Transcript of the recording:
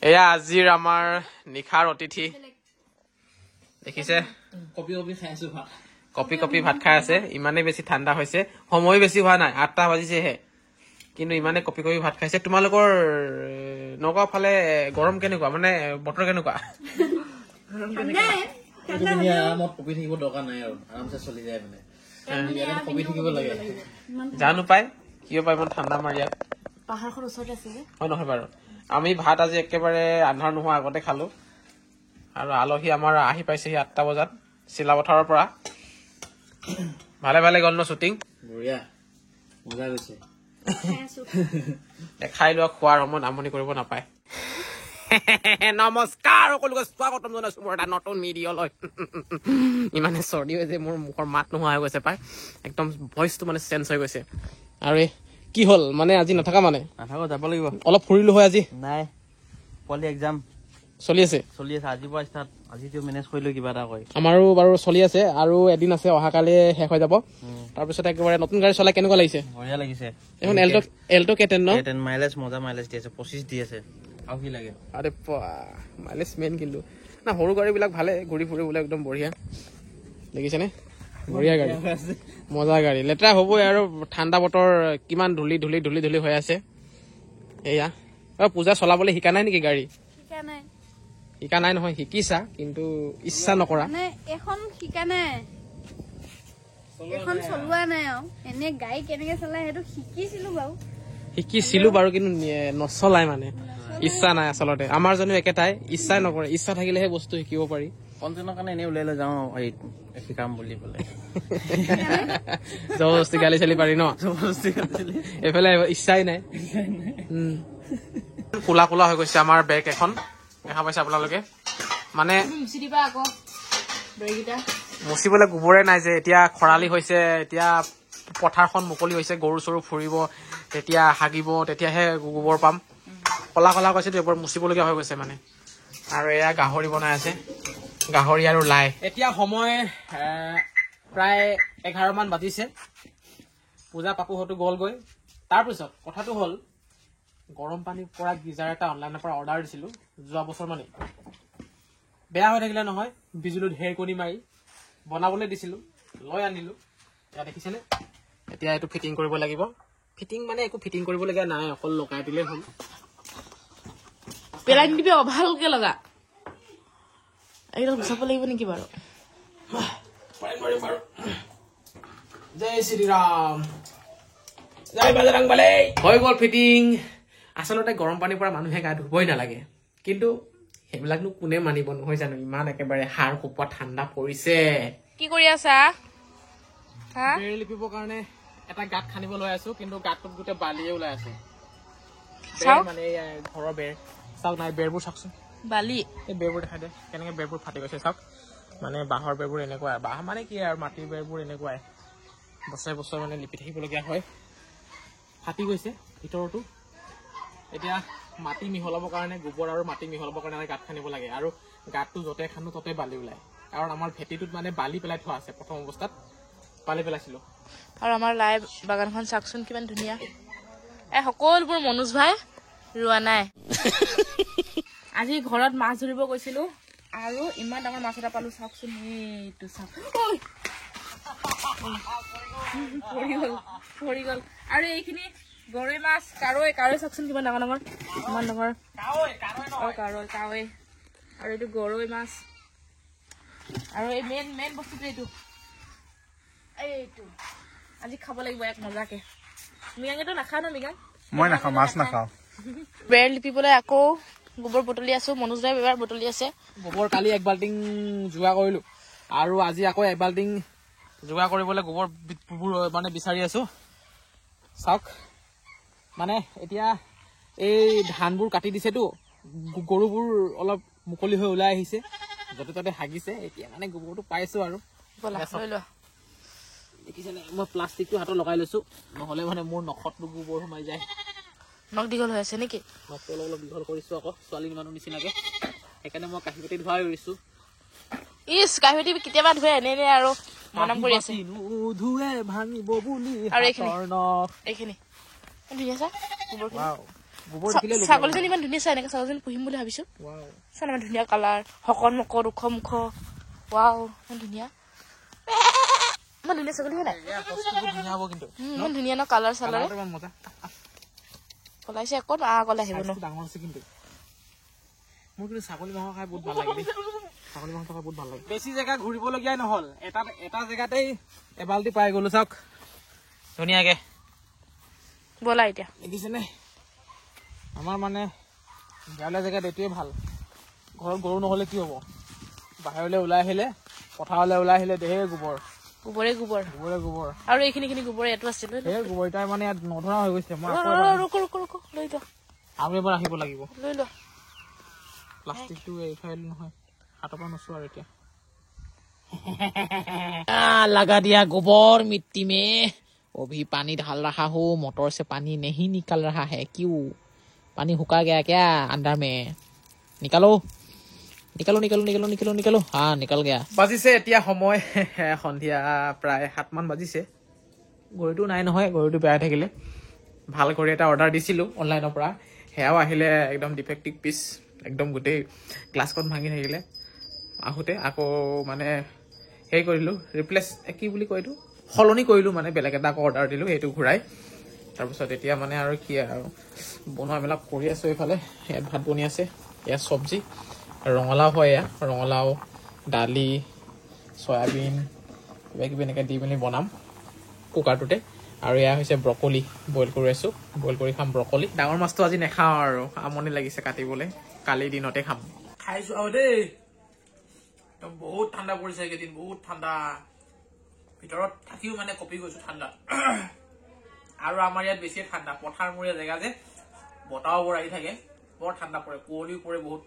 এয়া আজিৰ আমাৰ নিশাৰ অতিথি দেখিছে কপি কপি ভাত খাই আছে ইমানে বেছি ঠাণ্ডা হৈছে সময় বেছি হোৱা নাই 8টা বাজিছেহে কিন্তু ইমানে কপি কপি ভাত খাইছে তোমালোকৰ নগাঁও ফালে গৰম কেনেকুৱা মানে বতৰ কেনেকুৱা আৰামত কপি থাকিব দৰকাৰ নাই আৰু আৰামছে চলি যায় মানে কপি থাকিব লাগে জানো পাই কিয় পাই ইমান ঠাণ্ডা মাৰি ইয়াত পাহাৰখন ওচৰতে আছে যে হয় নহয় বাৰু আমি ভাত আজি একেবাৰে আন্ধাৰ নোহোৱা আগতে খালো আৰু আলহী আমাৰ আহি পাইছেহি 8টা বজাত চিলাপথাৰৰ পৰা ভালে ভালে গ'ল ন শ্বুটিং বঢ়িয়া মজা গৈছে খাই লোৱা খোৱাৰ সময়ত আমনি কৰিব নাপায় নমস্কাৰ সকলোকে স্বাগতম জনাইছো মোৰ এটা নতুন ভিডিঅ'লৈ ইমানে চৰ্দি হৈছে মোৰ মুখৰ মাত নোহোৱা হৈ গৈছে পাই একদম ভইচটো মানে চেঞ্জ হৈ গৈছে আৰু কি হ'ল মানে আজি নাথাকা মানে নাথাকো যাব লাগিব অলপ ফুৰিলো হয় আজি নাই পলি এক্সাম চলি আছে আজিৰ পৰা ষ্টাৰ্ট আজিতো মেনেজ কৰিলো কিবা এটা কৰি আমাৰো বাৰু চলি আছে আৰু এদিন আছে অহাকালি শেষ হৈ যাব তাৰপিছত একেবাৰে নতুন গাড়ী চলাই কেনেকুৱা লাগিছে বঢ়িয়া লাগিছে এখন এল্টো কেটেন ন টেন মাইলেজ মজা মাইলেজ দি আছে 25 দি আছে আৰু কি লাগে আৰে মাইলেজ মেইন কিন্তু না সৰু গাড়ী বিলাক ভালে ঘূৰি ফুৰিবলৈ একদম বঢ়িয়া দেখিছেনে বঢ়িয়া গাড়ী মজা গাড়ী লেতেৰা হ'বই আৰু ঠাণ্ডা বতৰ কিমান ধূলি ধূলি ধূলি ধূলি হৈ আছে এয়া পূজা চলাবলৈ শিকা নাই নেকি গাড়ী শিকা নাই নহয় শিকিছা কিন্তু ইচ্ছা নকৰা এখন শিকা নাই এখন চলোৱা নাই আৰু এনে গাড়ী কেনেকে চলাই সেইটো শিকিছিলো বাৰু কিন্তু নচলাই মানে ইচ্ছা নাই আচলতে আমাৰ জনো একেটাই ইচ্ছাই নকৰে ইচ্ছা থাকিলেহে বস্তু শিকিব পাৰি কণ্টেনৰ কাৰণে এনেই ওলাই লৈ যাওঁ শিকাম বুলি পেলাই জবৰদস্তি গালি চালি পাৰি ন এইফালে ইচ্ছাই নাই কোলা কোলা হৈ গৈছে আমাৰ বেগ এখন দেখা পাইছে আপোনালোকে মানে মুচিবলৈ গোবৰে নাই যে এতিয়া খৰালি হৈছে এতিয়া পথাৰখন মুকলি হৈছে গৰু চৰু ফুৰিব তেতিয়া হাগিব তেতিয়াহে গোবৰ পাম কলা কলা কৈছে এইবোৰ মুচিবলগীয়া হৈ গৈছে মানে আৰু এয়া গাহৰি বনাই আছে গাহৰি আৰু লাই এতিয়া সময় প্ৰায় 11 মান বাজিছে পূজা পাপুহঁতো গ'লগৈ তাৰপিছত কথাটো হ'ল গৰম পানী পৰা গিজাৰ এটা অনলাইনৰ পৰা অৰ্ডাৰ দিছিলো যোৱা বছৰ মানে বেয়া হৈ থাকিলে নহয় বিজুলীত ঢেৰকণি মাৰি বনাবলৈ দিছিলো লৈ আনিলো এতিয়া দেখিছেনে এতিয়া এইটো ফিটিং কৰিব লাগিব ফিটিং মানে একো ফিটিং কৰিবলগীয়া নাই অকল লগাই দিলেই হ'ল পেলাই দিবি ভালকে লগা একদম গুচাব লাগিব নেকি বাৰু জয় শ্ৰীৰাম জয় বজৰংবলী হৈ গ'ল ফিটিং আচলতে গৰম পানীৰ পৰা মানুহে গা ধুবই নালাগে কিন্তু সেইবিলাকনো কোনে মানিব নহয় জানো ইমান একেবাৰে হাড় কোপোৱা ঠাণ্ডা পৰিছে কি কৰি আছা বেৰ লিপিবৰ কাৰণে এটা গাঁত খান্দিব লৈ আছো কিন্তু গাঁতটোত গোটেই বালিয়ে ওলাই আছে মানে ঘৰৰ বেৰ চাওক নাই বেৰবোৰ চাওকচোন বালি এই বেৰবোৰ দেখাই দে কেনেকে বেৰবোৰ ফাটি গৈছে চাওক মানে বাঁহৰ বেৰবোৰ এনেকুৱা বাঁহ মানে কি আৰু মাটিৰ বেৰবোৰ এনেকুৱাই বছৰে বছৰে মানে লিপি থাকিবলগীয়া হয় ফাটি গৈছে ভিতৰতো এতিয়া মাটি মিহলাবৰ কাৰণে গোবৰ আৰু মাটি মিহলাবৰ কাৰণে গাঁত খান্দিব লাগে আৰু গাঁতটো য'তে খান্দো ততে বালি ওলায় কাৰণ আমাৰ ভেটিটোত মানে বালি পেলাই থোৱা আছে প্ৰথম অৱস্থাত বালি পেলাইছিলো আৰু আমাৰ লাই বাগানখন চাওকচোন কিমান ধুনীয়া সকলোবোৰ মনোজ ভাই ৰোৱা নাই আজি ঘৰত মাছ ধৰিব গৈছিলো আৰু ইমান ডাঙৰ মাছ এটা পালো চাওকচোন এইটো চাওক পৰি গল আৰু এইখিনি গৰৈ মাছ কাৱৈ চাওকচোন কিমান ডাঙৰ ডাঙৰ ইমান ডাঙৰ কাৱৈ আৰু এইটো গৰৈ মাছ আৰু এই মেইন বস্তুটো এইটো আজি খাব লাগিব এক মজাকে মিগাঙেতো নাখাও ন মিগাং মই নাখাওঁ মাছ নাখাওঁ বেৰ লিপিবলৈ আকৌ গোবৰ বুটলি আছো মনোজ দাই এবাৰ বুটলি আছে গোবৰ কালি 1 বাল্টিং যোগাৰ কৰিলো আৰু আজি আকৌ 1 বাল্টিং যোগাৰ কৰিবলৈ গোবৰ মানে বিচাৰি আছো চাওক মানে এতিয়া এই ধানবোৰ কাটি দিছেতো গৰুবোৰ অলপ মুকলি হৈ ওলাই আহিছে য'তে ত'তে হাগিছে এতিয়া মানে গোবৰটো পাইছো আৰু দেখিছেনে মই প্লাষ্টিকটো হাতত লগাই লৈছো নহ'লে মানে মোৰ নখত গোবৰ সোমাই যায় নখ দীঘল হৈ আছে নেকি নখটো অলপ দীঘল কৰিছো আকৌ ছোৱালী মানুহ নিচিনাকে সেইকাৰণে মই কাঁহী বাতি ধুৱাই কৰিছো কাঁহী বাতি কেতিয়াবা ধুৱে এনে আৰু মনাম কৰি আছে ধুৱে ভাঙিব বুলি আৰু এইখিনি ধুনীয়া চা গোবৰ দেখিলে লোভ ছাগলীজনী ইমান ধুনীয়া চাই এনেকে ছাগলীজনী পুহিম বুলি ভাবিছো লাগে। চাই ইমান ধুনীয়া কালাৰ শকত মকত ওখ মুখ ৱাও ইমান ধুনীয়া ইমান ধুনীয়া ছাগলী হয় নাই এয়া বস্তুবোৰ ধুনীয়া হ'ব কিন্তু ইমান ধুনীয়া ন কালাৰ চালাৰ কালাৰটো ইমান মজা পলাইছে অকণ আগলে আহিব ন সাইজটো ডাঙৰ আছে কিন্তু মোৰ কিন্তু ছাগলী মাংস খাই বহুত ভাল লাগে দেই ছাগলী মাংস খাই বহুত ভাল লাগে বেছি জেগা ঘূৰিবলগীয়াই নহ'ল এটা জেগাতেই এবাল্টি পাই গ'লো চাওক ধুনীয়াকে ব'লা এতিয়া দেখিছেনে আমাৰ মানে গাঁৱলীয়া জেগাত এইটোৱে ভাল ঘৰত গৰু নহ'লে কি হ'ব বাহিৰলৈ ওলাই আহিলে পথাৰলৈ ওলাই আহিলে ধেৰ গোবৰ গোবৰে গোবৰ গোবৰে গোবৰ আৰু এইখিনি গোবৰ ইয়াতো আছিল ধেৰ গোবৰ এতিয়া মানে ইয়াত নধৰা হৈ গৈছে মই ৰুক লৈ যোৱা আৰু এবাৰ আহিব লাগিব লৈ লোৱা প্লাষ্টিকটো এইফালে নহয় হাতৰ পৰা নচোঁ আৰু এতিয়া लगा दिया गोबर मिट्टी में वो भी पानी डाल रहा हूँ मोटर से पानी नहीं निकल रहा है क्यों पानी हुका गया क्या अंदर में निकालो निकालो निकालो निकालो निकालो निकालो हाँ निकल गया बाजिसे এতিয়া সময় সন্ধিয়া প্ৰায় 7 মান বাজিছে ঘড়ীটো নাই নহয় ঘড়ীটো বেয়া থাকিলে ভাল ঘড়ী এটা অৰ্ডাৰ দিছিলোঁ অনলাইনৰ পৰা হেয়াও আহিলে একদম ডিফেক্টিভ পিচ একদম গোটেই গ্লাছখন ভাঙি থাকিলে আহোঁতে আকৌ মানে হেৰি কৰিলোঁ ৰিপ্লেচ কি বুলি কয় এইটো সলনি কৰিলোঁ মানে বেলেগ এটা আকৌ অৰ্ডাৰ দিলোঁ সেইটো ঘূৰাই তাৰপিছত এতিয়া মানে আৰু কি আৰু বনোৱা মেলা কৰি আছোঁ এইফালে ইয়াত ভাত বনি আছে ইয়াত চব্জি ৰঙালাও হয় এয়া ৰঙালাও দালি চয়াবিন কিবা কিবি এনেকৈ দি মেলি বনাম কুকাৰটোতে আৰু এয়া হৈছে ব্ৰকলি বইল কৰি আছোঁ বইল কৰি খাম ব্ৰকলি ডাঙৰ মাছটো আজি নাখাওঁ আৰু আমনি লাগিছে কাটিবলৈ কালি দিনতে খাম খাইছোঁ আৰু দেই একদম বহুত ঠাণ্ডা পৰিছে এইকেইদিন বহুত ঠাণ্ডা ভিতৰত থাকিও মানে কঁপি গৈছোঁ ঠাণ্ডাত আৰু আমাৰ ইয়াত বেছিয়ে ঠাণ্ডা পথাৰমূৰীয়া জেগা যে বতাহবোৰ আহি থাকে বৰ ঠাণ্ডা পৰে কুঁৱলীও পৰে বহুত